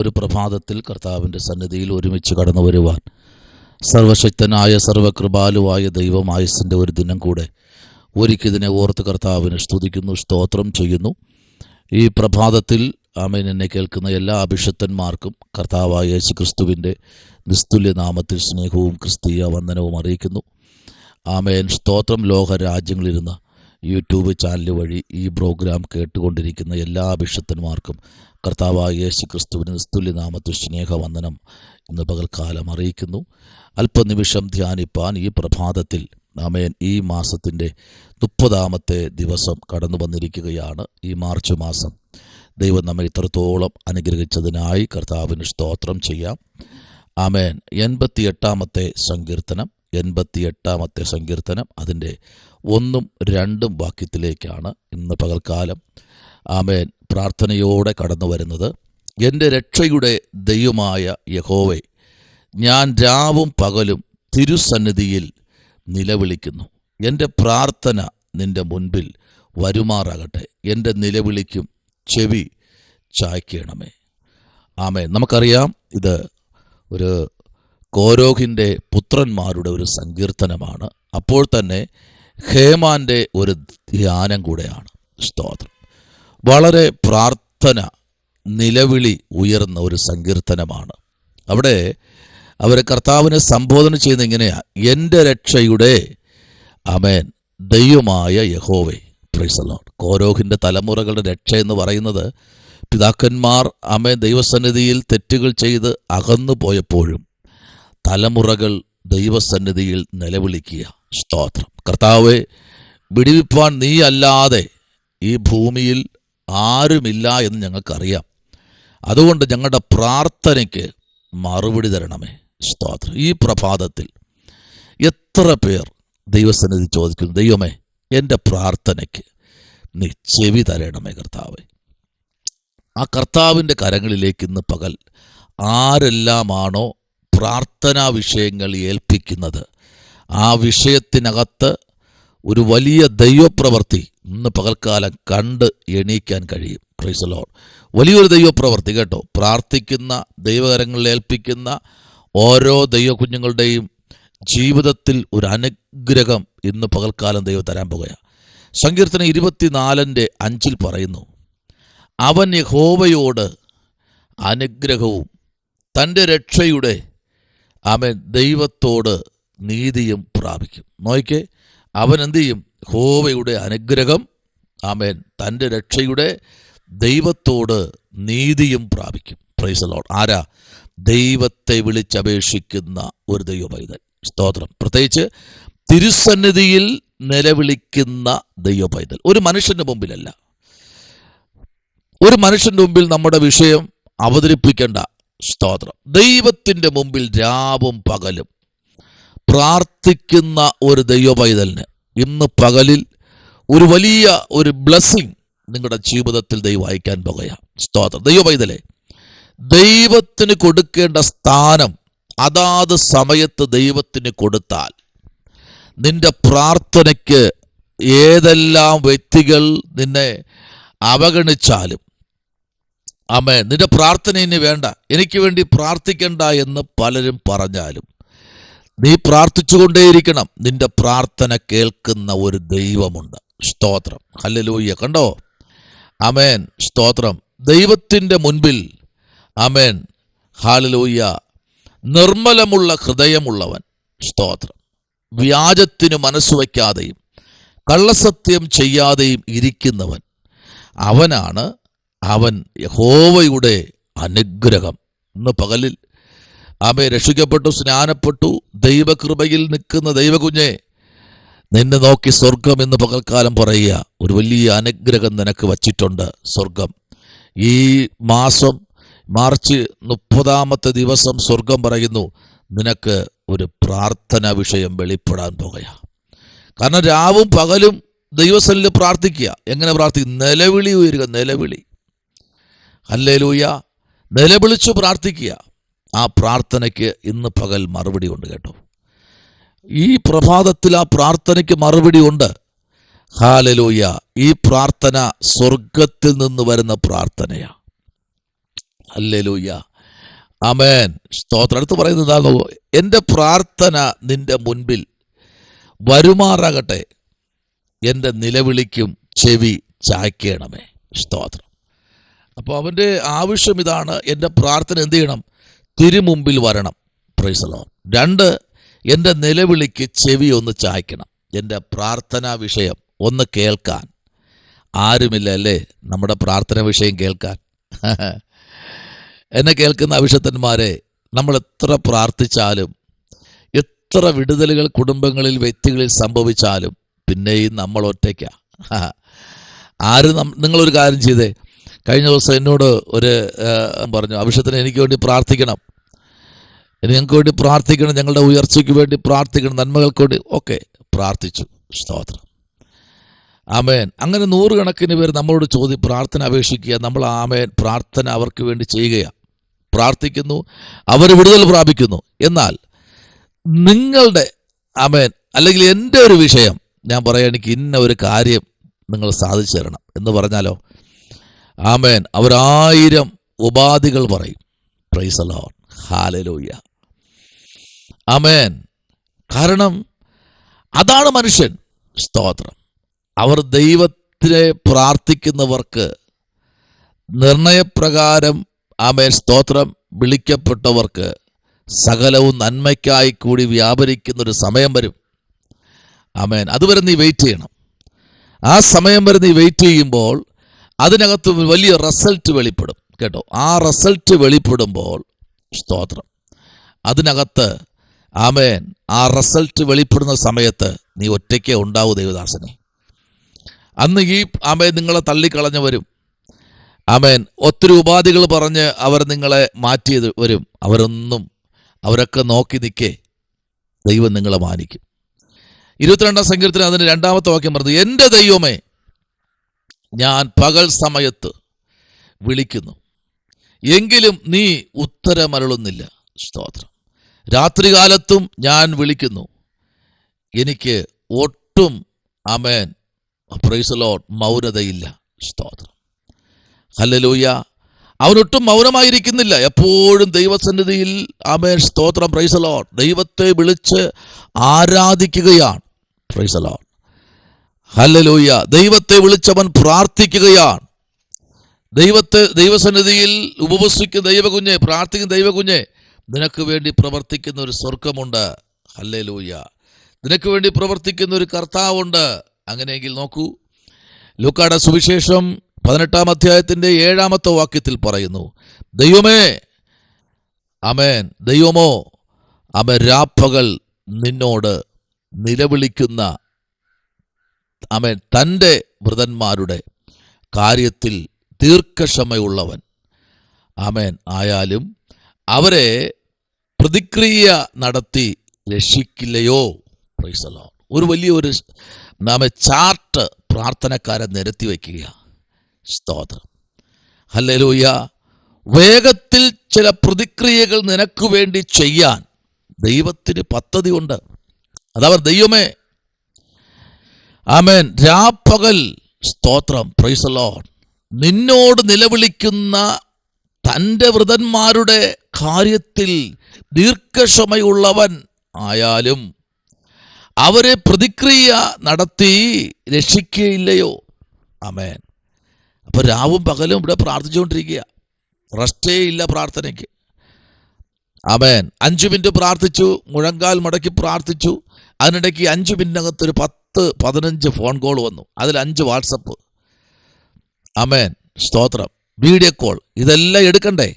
ഒരു പ്രഭാതത്തിൽ കർത്താവിൻ്റെ സന്നിധിയിൽ ഒരുമിച്ച് കടന്നു വരുവാൻ സർവശക്തനായ സർവകൃപാലുവായ ദൈവം ആയുസ്സിൻ്റെ ഒരു ദിനം കൂടെ ഒരിക്കതിനെ ഓർത്ത് കർത്താവിനെ സ്തുതിക്കുന്നു, സ്തോത്രം ചെയ്യുന്നു. ഈ പ്രഭാതത്തിൽ ആമേൻ എന്നെ കേൾക്കുന്ന എല്ലാ അഭിഷക്തന്മാർക്കും കർത്താവായ യേശു ക്രിസ്തുവിൻ്റെ നിസ്തുല്യ നാമത്തിൽ സ്നേഹവും ക്രിസ്തീയ വന്ദനവും അറിയിക്കുന്നു. ആമേൻ. സ്തോത്രം. ലോക രാജ്യങ്ങളിലിരുന്ന് യൂട്യൂബ് ചാനൽ വഴി ഈ പ്രോഗ്രാം കേട്ടുകൊണ്ടിരിക്കുന്ന എല്ലാ അഭിഷക്തന്മാർക്കും കർത്താവായ യേശു ക്രിസ്തുവിൻ്റെ നിസ്തുല്യ നാമത്തിൽ സ്നേഹവന്ദനം ഇന്ന് പകൽക്കാലം അറിയിക്കുന്നു. അല്പനിമിഷം ധ്യാനിപ്പാൻ ഈ പ്രഭാതത്തിൽ ആമേൻ ഈ മാസത്തിൻ്റെ 30-ാമത്തെ ദിവസം കടന്നു വന്നിരിക്കുകയാണ്. ഈ മാർച്ച് മാസം ദൈവം നമ്മെ ഇത്രത്തോളം അനുഗ്രഹിച്ചതിനായി കർത്താവിന് സ്തോത്രം ചെയ്യാം. ആമേൻ. 88-ാമത്തെ സങ്കീർത്തനം അതിൻ്റെ 1-2 വാക്യത്തിലേക്കാണ് ഇന്ന് പകൽക്കാലം ആമേൻ പ്രാർത്ഥനയോടെ കടന്നു വരുന്നത്. എൻ്റെ രക്ഷയുടെ ദൈവമായ യഹോവേ, ഞാൻ രാവും പകലും തിരുസന്നിധിയിൽ നിലവിളിക്കുന്നു. എൻ്റെ പ്രാർത്ഥന നിൻ്റെ മുൻപിൽ വരുമാറാകട്ടെ. എൻ്റെ നിലവിളിക്കും ചെവി ചായ്ക്കണമേ. ആമേൻ. നമുക്കറിയാം, ഇത് ഒരു കോരോഹിൻ്റെ പുത്രന്മാരുടെ ഒരു സങ്കീർത്തനമാണ്. അപ്പോൾ തന്നെ ഹേമാൻ്റെ ഒരു ധ്യാനം കൂടെയാണ്. സ്തോത്രം. വളരെ പ്രാർത്ഥന, നിലവിളി ഉയർന്ന ഒരു സങ്കീർത്തനമാണ്. അവിടെ അവർ കർത്താവിനെ സംബോധന ചെയ്യുന്ന ഇങ്ങനെയാണ്: എൻ്റെ രക്ഷയുടെ ആമേൻ ദൈവമായ യഹോവേ. Price the Lord. കോരോഹിൻ്റെ തലമുറകളുടെ രക്ഷ എന്ന് പറയുന്നത് പിതാക്കന്മാർ ആമേൻ ദൈവസന്നിധിയിൽ തെറ്റുകൾ ചെയ്ത് അകന്നു പോയപ്പോഴും തലമുറകൾ ദൈവസന്നിധിയിൽ നിലവിളിക്കുക. സ്തോത്രം. കർത്താവേ, വിടുവിപ്പാൻ നീ അല്ലാതെ ഈ ഭൂമിയിൽ ആരുമില്ല എന്ന് ഞങ്ങൾക്കറിയാം. അതുകൊണ്ട് ഞങ്ങളുടെ പ്രാർത്ഥനയ്ക്ക് മറുപടി തരണമേ. സ്തോത്രം. ഈ പ്രഭാതത്തിൽ എത്ര പേർ ദൈവസന്നിധി ചോദിക്കുന്നു, ദൈവമേ എൻ്റെ പ്രാർത്ഥനയ്ക്ക് നീ ചെവി തരണമേ കർത്താവേ. ആ കർത്താവിൻ്റെ കരങ്ങളിലേക്ക് ഇന്ന് പകൽ ആരെല്ലാമാണോ പ്രാർത്ഥനാ വിഷയങ്ങൾ ഏൽപ്പിക്കുന്നത്, ആ വിഷയത്തിനകത്ത് ഒരു വലിയ ദൈവപ്രവൃത്തി ഇന്ന് പകൽക്കാലം കണ്ട് എണീക്കാൻ കഴിയും. Price the Lord. വലിയൊരു ദൈവപ്രവൃത്തി കേട്ടോ. പ്രാർത്ഥിക്കുന്ന, ദൈവകരങ്ങളിൽ ഏൽപ്പിക്കുന്ന ഓരോ ദൈവകുഞ്ഞുങ്ങളുടെയും ജീവിതത്തിൽ ഒരു അനുഗ്രഹം ഇന്ന് പകൽക്കാലം ദൈവം തരാൻ പോകുകയാണ്. സങ്കീർത്തനം 24:5 പറയുന്നു, അവൻ യഹോവയോട് അനുഗ്രഹവും തൻ്റെ രക്ഷയുടെ ആമേൻ ദൈവത്തോട് നീതിയും പ്രാപിക്കും. നോക്കിക്കേ, അവൻ എന്ത് ചെയ്യും? യഹോവയുടെ അനുഗ്രഹം, ആമേൻ തൻ്റെ രക്ഷയുടെ ദൈവത്തോട് നീതിയും പ്രാപിക്കും. Price the Lord. ആരാ? ദൈവത്തെ വിളിച്ചപേക്ഷിക്കുന്ന ഒരു ദൈവ പൈതൽ. സ്തോത്രം. പ്രത്യേകിച്ച് തിരുസന്നിധിയിൽ നിലവിളിക്കുന്ന ദൈവ പൈതൽ. ഒരു മനുഷ്യൻ്റെ മുമ്പിലല്ല, ഒരു മനുഷ്യൻ്റെ മുമ്പിൽ നമ്മുടെ വിഷയം അവതരിപ്പിക്കേണ്ട. സ്തോത്രം. ദൈവത്തിൻ്റെ മുമ്പിൽ രാവും പകലും പ്രാർത്ഥിക്കുന്ന ഒരു ദൈവ പൈതലിന് ഇന്ന് പകലിൽ ഒരു വലിയ ഒരു ബ്ലെസ്സിങ് നിങ്ങളുടെ ജീവിതത്തിൽ ദൈവം അയക്കാൻ പോകുകയാണ്. സ്തോത്രം. ദൈവ പൈതലെ, ദൈവത്തിന് കൊടുക്കേണ്ട സ്ഥാനം അതാത് സമയത്ത് ദൈവത്തിന് കൊടുത്താൽ നിന്റെ പ്രാർത്ഥനയ്ക്ക് ഏതെല്ലാം വ്യക്തികൾ നിന്നെ അവഗണിച്ചാലും ആമേൻ, നിന്റെ പ്രാർത്ഥന ഇനി വേണ്ട, എനിക്ക് വേണ്ടി പ്രാർത്ഥിക്കണ്ട എന്ന് പലരും പറഞ്ഞാലും നീ പ്രാർത്ഥിച്ചുകൊണ്ടേയിരിക്കണം. നിന്റെ പ്രാർത്ഥന കേൾക്കുന്ന ഒരു ദൈവമുണ്ട്. സ്തോത്രം. ഹല്ലേലൂയ. കണ്ടോ? ആമേൻ. സ്തോത്രം. ദൈവത്തിൻ്റെ മുൻപിൽ ആമേൻ ഹല്ലേലൂയ നിർമ്മലമുള്ള ഹൃദയമുള്ളവൻ. സ്തോത്രം. വ്യാജത്തിന് മനസ്സ് വയ്ക്കാതെയും കള്ളസത്യം ചെയ്യാതെയും ഇരിക്കുന്നവൻ, അവൻ യഹോവയുടെ അനുഗ്രഹം. ഇന്ന് പകലിൽ ആമേൻ രക്ഷിക്കപ്പെട്ടു, സ്നാനപ്പെട്ടു, ദൈവകൃപയിൽ നിൽക്കുന്ന ദൈവകുഞ്ഞെ, നിന്നെ നോക്കി സ്വർഗം ഇന്ന് പകൽക്കാലം പറയുക, ഒരു വലിയ അനുഗ്രഹം നിനക്ക് വച്ചിട്ടുണ്ട് സ്വർഗം. ഈ മാസം മാർച്ച് 30-ാമത്തെ ദിവസം സ്വർഗം പറയുന്നു, നിനക്ക് ഒരു പ്രാർത്ഥന വിഷയം വെളിപ്പെടാൻ പോകുകയാണ്. കാരണം രാവും പകലും ദൈവസന്നിധിയിൽ പ്രാർത്ഥിക്കുക. എങ്ങനെ പ്രാർത്ഥിക്കും? നിലവിളി ഉയരുക. നിലവിളി. ഹല്ലേലൂയ. നിലവിളിച്ചു പ്രാർത്ഥിക്കുക. ആ പ്രാർത്ഥനയ്ക്ക് ഇന്ന് പകൽ മറുപടി ഉണ്ട് കേട്ടോ. ഈ പ്രഭാതത്തിൽ ആ പ്രാർത്ഥനയ്ക്ക് മറുപടി ഉണ്ട്. ഹല്ലേലൂയ. ഈ പ്രാർത്ഥന സ്വർഗത്തിൽ നിന്ന് വരുന്ന പ്രാർത്ഥനയാണ്. ഹല്ലേലൂയ. ആമേൻ. സ്തോത്രം. അടുത്ത് പറയുന്നത് എന്താ നോക്കൂ, എൻ്റെ പ്രാർത്ഥന നിന്റെ മുൻപിൽ വരുമാറാകട്ടെ, എൻ്റെ നിലവിളിക്കും ചെവി ചായ്ക്കണമേ. സ്തോത്രം. അപ്പോൾ അവൻ്റെ ആവശ്യം ഇതാണ്, എൻ്റെ പ്രാർത്ഥന എന്ത് ചെയ്യണം? തിരുമുമ്പിൽ വരണം. Price the Lord. 2, എൻ്റെ നിലവിളിക്ക് ചെവി ഒന്ന് ചായ്ക്കണം. എൻ്റെ പ്രാർത്ഥനാ വിഷയം ഒന്ന് കേൾക്കാൻ ആരുമില്ല അല്ലേ? നമ്മുടെ പ്രാർത്ഥന വിഷയം കേൾക്കാൻ. എന്നെ കേൾക്കുന്ന അഭിഷക്തന്മാരെ, നമ്മൾ എത്ര പ്രാർത്ഥിച്ചാലും, എത്ര വിടുതലുകൾ കുടുംബങ്ങളിൽ വ്യക്തികളിൽ സംഭവിച്ചാലും പിന്നെയും നമ്മൾ ഒറ്റയ്ക്കാ. നിങ്ങളൊരു കാര്യം ചെയ്തേ. കഴിഞ്ഞ ദിവസം എന്നോട് ഒരു പറഞ്ഞു, അഭിഷക്തന് എനിക്ക് വേണ്ടി പ്രാർത്ഥിക്കണം, ഞങ്ങൾക്ക് വേണ്ടി പ്രാർത്ഥിക്കണം, ഞങ്ങളുടെ ഉയർച്ചയ്ക്ക് വേണ്ടി പ്രാർത്ഥിക്കണം, നന്മകൾക്ക് വേണ്ടി. ഓക്കെ, പ്രാർത്ഥിച്ചു. സ്തോത്രം. ആമേൻ. അങ്ങനെ 100 കണക്കിന് പേര് നമ്മളോട് പ്രാർത്ഥന അപേക്ഷിക്കുക. നമ്മൾ ആമേൻ പ്രാർത്ഥന അവർക്ക് വേണ്ടി ചെയ്യുകയാണ്, പ്രാർത്ഥിക്കുന്നു, അവർ വിടുതൽ പ്രാപിക്കുന്നു. എന്നാൽ നിങ്ങളുടെ ആമേൻ അല്ലെങ്കിൽ എൻ്റെ ഒരു വിഷയം ഞാൻ പറയാം, എനിക്ക് ഇന്ന ഒരു കാര്യം നിങ്ങൾ സാധിച്ചു തരണം എന്ന് പറഞ്ഞാലോ, ആമേൻ, അവർ 1000 ഉപാധികൾ പറയും. Price the Lord. ഹല്ലേലൂയ. ആമേൻ. കാരണം അതാണ് മനുഷ്യൻ. സ്തോത്രം. അവർ ദൈവത്തിനെ പ്രാർത്ഥിക്കുന്നവർക്ക് നിർണയപ്രകാരം ആമേൻ സ്തോത്രം വിളിക്കപ്പെട്ടവർക്ക് സകലവും നന്മയ്ക്കായി കൂടി വ്യാപരിക്കുന്നൊരു സമയം വരും. ആമേൻ. അതുവരെ നീ വെയിറ്റ് ചെയ്യണം. ആ സമയം വരെ നീ വെയിറ്റ് ചെയ്യുമ്പോൾ അതിനകത്ത് വലിയ റിസൾട്ട് വെളിപ്പെടും കേട്ടോ. ആ റിസൾട്ട് വെളിപ്പെടുമ്പോൾ സ്തോത്രം, അതിനകത്ത് ആമേൻ ആ റിസൾട്ട് വെളിപ്പെടുന്ന സമയത്ത് നീ ഒറ്റയ്ക്കേ ഉണ്ടാവൂ ദൈവദാസനെ. അന്ന് ഈ ആമേൻ നിങ്ങളെ തള്ളിക്കളഞ്ഞവരും ആമേൻ ഒത്തിരി ഉപാധികൾ പറഞ്ഞ് അവർ നിങ്ങളെ മാറ്റിയത് വരും. അവരൊക്കെ നോക്കി നിൽക്കേ ദൈവം നിങ്ങളെ മാനിക്കും. 22-ാം സങ്കീർത്തനം അതിന് 2-ാമത്തെ വാക്യം പറഞ്ഞു, എൻ്റെ ദൈവമേ, ഞാൻ പകൽ സമയത്ത് വിളിക്കുന്നു, എങ്കിലും നീ ഉത്തരമരുളുന്നില്ല. സ്തോത്രം. രാത്രികാലത്തും ഞാൻ വിളിക്കുന്നു, എനിക്ക് ഒട്ടും ആമേൻ പ്രൈസ് ദി ലോർഡ് മൗനതയില്ല. സ്തോത്രം. ഹല്ലേലൂയ. അവനൊട്ടും മൗനമായിരിക്കുന്നില്ല, എപ്പോഴും ദൈവസന്നിധിയിൽ ആമേൻ സ്തോത്രം. Praise the Lord. ദൈവത്തെ വിളിച്ച് ആരാധിക്കുകയാണ്. Praise the Lord. ഹല്ലേലൂയ. ദൈവത്തെ വിളിച്ചവൻ പ്രാർത്ഥിക്കുകയാണ്. ദൈവസന്നിധിയിൽ ഉപവസിക്കുന്ന ദൈവകുഞ്ഞെ, പ്രാർത്ഥിക്കുന്ന ദൈവകുഞ്ഞെ, നിനക്ക് വേണ്ടി പ്രവർത്തിക്കുന്ന ഒരു സ്വർഗമുണ്ട്. ഹല്ലേലൂയ. നിനക്ക് വേണ്ടി പ്രവർത്തിക്കുന്ന ഒരു കർത്താവുണ്ട്. അങ്ങനെയെങ്കിൽ നോക്കൂ, ലൂക്കായുടെ സുവിശേഷം 18-ാം അധ്യായത്തിൻ്റെ 7-ാമത്തെ വാക്യത്തിൽ പറയുന്നു, ദൈവമേ, ആമേൻ, ദൈവമോ അവൻ രാപ്പകൽ നിന്നോട് നിലവിളിക്കുന്ന ആമേൻ തൻ്റെ വൃതന്മാരുടെ കാര്യത്തിൽ ദീർഘക്ഷമയുള്ളവൻ ആമേൻ ആയാലും അവരെ പ്രതിക്രിയ നടത്തി രക്ഷിക്കില്ലയോ. Price the Lord. ഒരു വലിയൊരു ചാർട്ട് പ്രാർത്ഥനക്കാരെ നിരത്തി വയ്ക്കുക. സ്തോത്രം. ഹല്ലേലൂയ. വേഗത്തിൽ ചില പ്രതിക്രിയകൾ നിനക്ക് വേണ്ടി ചെയ്യാൻ ദൈവത്തിന് പദ്ധതി ഉണ്ട്. അതവർ ദൈവമേ, ആമേൻ, രാപ്പകൽ സ്തോത്രം. Praise the Lord. നിന്നോട് നിലവിളിക്കുന്ന തൻ്റെ വൃതന്മാരുടെ കാര്യത്തിൽ ദീർഘക്ഷമയുള്ളവൻ ആയാലും അവരെ പ്രതിക്രിയ നടത്തി രക്ഷിക്കുകയില്ലയോ. ആമേൻ. അപ്പോൾ രാവും പകലും ഇവിടെ പ്രാർത്ഥിച്ചുകൊണ്ടിരിക്കുക, റെസ്റ്റേ ഇല്ല പ്രാർത്ഥനയ്ക്ക്. ആമേൻ. 5 മിനിറ്റ് പ്രാർത്ഥിച്ചു, മുഴങ്കാൽ മടക്കി പ്രാർത്ഥിച്ചു. അതിനിടയ്ക്ക് 5 മിനിറ്റിനകത്തൊരു 10-15 ഫോൺ കോൾ വന്നു, അതിൽ 5 വാട്സപ്പ്. ആമേൻ സ്തോത്രം. വീഡിയോ കോൾ, ഇതെല്ലാം എടുക്കണ്ടേ?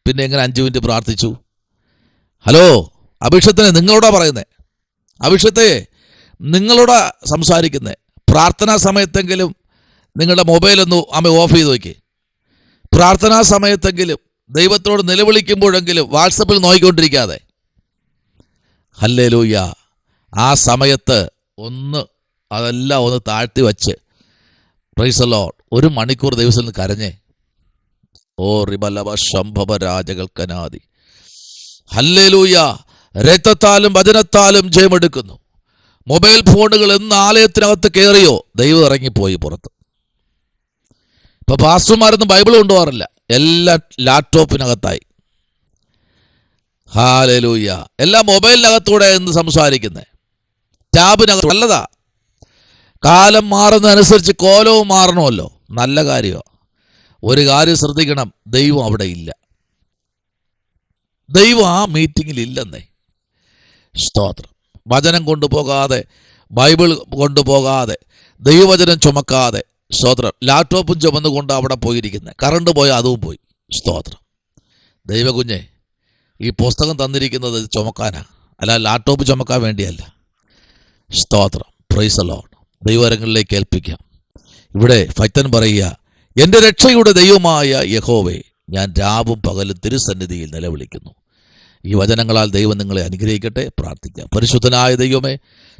പിന്നെ എങ്ങനെ 5 മിനിറ്റ് പ്രാർത്ഥിച്ചു? ഹലോ, അഭിഷേകത്തിനെ നിങ്ങളോടാ പറയുന്നത്, അഭിഷേകത്തെ നിങ്ങളോടാ സംസാരിക്കുന്നത്. പ്രാർത്ഥനാ സമയത്തെങ്കിലും നിങ്ങളുടെ മൊബൈലൊന്ന് ഓഫ് ചെയ്ത് നോക്കി. പ്രാർത്ഥനാ സമയത്തെങ്കിലും ദൈവത്തോട് നിലവിളിക്കുമ്പോഴെങ്കിലും വാട്സപ്പിൽ നോക്കിക്കൊണ്ടിരിക്കാതെ. ഹല്ലേലൂയ. ആ സമയത്ത് അതെല്ലാം ഒന്ന് താഴ്ത്തി വച്ച് പ്രൈസ് ദി ലോർഡ് 1 മണിക്കൂർ ദിവസം കരഞ്ഞേ. ഓ റിബലവ ശംഭവ രാജകൽക്കനാദി. ഹല്ലേലൂയ. രക്തത്താലും വചനത്താലും ജയമെടുക്കുന്നു. മൊബൈൽ ഫോണുകൾ എന്ന് ആലയത്തിനകത്ത് കയറിയോ, ദൈവം ഇറങ്ങിപ്പോയി പുറത്ത്. ഇപ്പൊ പാസ്റ്റർമാരൊന്നും ബൈബിൾ കൊണ്ടുപോകാറില്ല, എല്ലാം ലാപ്ടോപ്പിനകത്തായി. ഹല്ലേലൂയ. എല്ലാം മൊബൈലിനകത്തൂടെ എന്ന് സംസാരിക്കുന്നത്, ടാബിനകത്ത്. നല്ലതാ, കാലം മാറുന്നതനുസരിച്ച് കോലവും മാറണമല്ലോ, നല്ല കാര്യമാണ്. ഒരു കാര്യം ശ്രദ്ധിക്കണം, ദൈവം അവിടെ ഇല്ല. ദൈവം ആ മീറ്റിങ്ങിൽ ഇല്ലെന്നേ. സ്തോത്രം. വചനം കൊണ്ടുപോകാതെ, ബൈബിൾ കൊണ്ടുപോകാതെ, ദൈവവചനം ചുമക്കാതെ, സ്തോത്രം, ലാപ്ടോപ്പും ചുമന്നുകൊണ്ട് അവിടെ പോയിരിക്കുന്നത്. കറണ്ട് പോയാൽ അതും പോയി. സ്തോത്രം. ദൈവകുഞ്ഞെ, ഈ പുസ്തകം തന്നിരിക്കുന്നത് ചുമക്കാനാണ്, അല്ല ലാപ്ടോപ്പ് ചുമക്കാൻ വേണ്ടിയല്ല. സ്തോത്രം. Praise the Lord. ദൈവകരങ്ങളിലേക്ക് ഏൽപ്പിക്കാം. ഇവിടെ ഭക്തൻ പറയുക, എൻ്റെ രക്ഷയുടെ ദൈവമായ യഹോവേ, ഞാൻ രാവും പകലും തിരുസന്നിധിയിൽ നിലവിളിക്കുന്നു. ഈ വചനങ്ങളാൽ ദൈവം നിങ്ങളെ അനുഗ്രഹിക്കട്ടെ. പ്രാർത്ഥിക്കാം. പരിശുദ്ധനായ ദൈവമേ,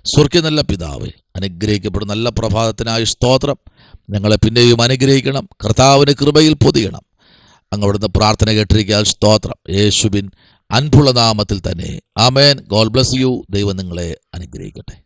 സ്വർഗ്ഗ നല്ല പിതാവേ, അനുഗ്രഹിക്കപ്പെടുന്ന നല്ല പ്രഭാതത്തിനായി സ്തോത്രം. ഞങ്ങളെ പിന്നെയും അനുഗ്രഹിക്കണം. കർത്താവിന് കൃപയിൽ പൊതിയണം. അങ്ങ് പ്രാർത്ഥന കേട്ടിരിക്കാൻ സ്തോത്രം. യേശുവിൻ അൻപുള്ള നാമത്തിൽ തന്നെ ആമേൻ. God bless you. ദൈവം നിങ്ങളെ അനുഗ്രഹിക്കട്ടെ.